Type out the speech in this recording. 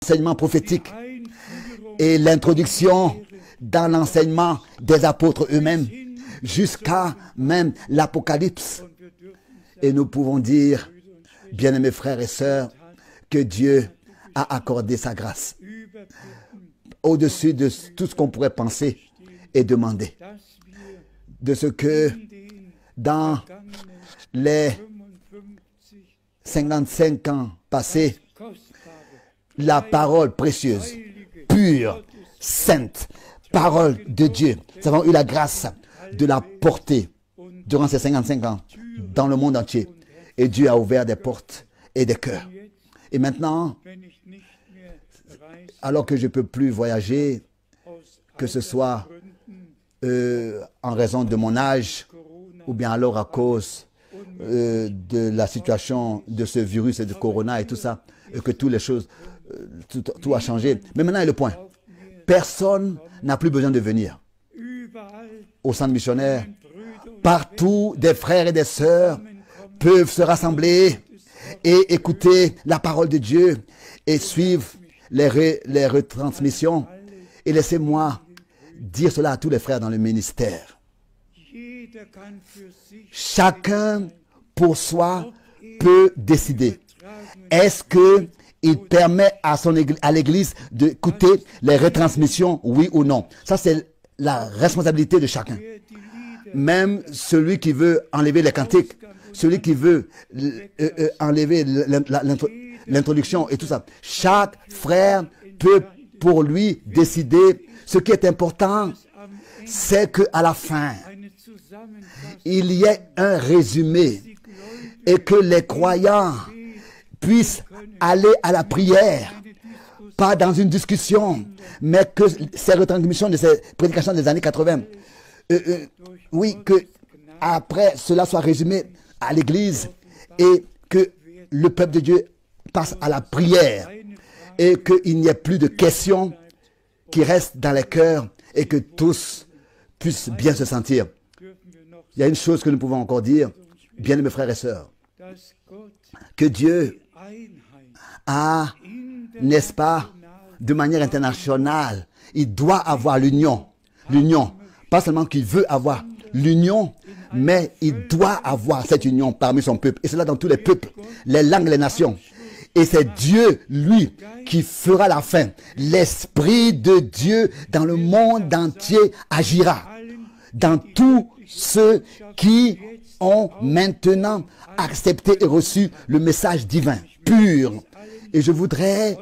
l'enseignement prophétique et l'introduction dans l'enseignement des apôtres eux-mêmes, jusqu'à même l'Apocalypse. Et nous pouvons dire, bien-aimés frères et sœurs, que Dieu a accordé sa grâce au-dessus de tout ce qu'on pourrait penser et demander. De ce que dans les 55 ans passés, la parole précieuse, pure, sainte, parole de Dieu, nous avons eu la grâce de la porter durant ces 55 ans dans le monde entier. Et Dieu a ouvert des portes et des cœurs. Et maintenant, alors que je ne peux plus voyager, que ce soit en raison de mon âge, ou bien alors à cause de la situation de ce virus et de Corona et tout ça, et que toutes les choses, tout a changé. Mais maintenant est le point. Personne n'a plus besoin de venir au centre missionnaire. Partout, des frères et des sœurs peuvent se rassembler et écouter la parole de Dieu et suivre les retransmissions. Et laissez-moi dire cela à tous les frères dans le ministère. Chacun pour soi peut décider. Est-ce qu'il permet à l'Église d'écouter les retransmissions, oui ou non? Ça, c'est la responsabilité de chacun. Même celui qui veut enlever les cantiques, celui qui veut enlever l'introduction et tout ça. Chaque frère peut pour lui décider. Ce qui est important, c'est qu'à la fin, il y ait un résumé et que les croyants puissent aller à la prière, pas dans une discussion, mais que ces retransmissions de ces prédications des années 80, oui, que après cela soit résumé à l'église et que le peuple de Dieu passe à la prière et qu'il n'y ait plus de questions qui restent dans les cœurs et que tous puissent bien se sentir. Il y a une chose que nous pouvons encore dire, bien mes frères et sœurs, que Dieu a, n'est-ce pas, de manière internationale, il doit avoir l'union. L'union, pas seulement qu'il veut avoir l'union, mais il doit avoir cette union parmi son peuple. Et cela dans tous les peuples, les langues, les nations. Et c'est Dieu, lui, qui fera la fin. L'Esprit de Dieu dans le monde entier agira. Dans tous ceux qui ont maintenant accepté et reçu le message divin, pur. Et je voudrais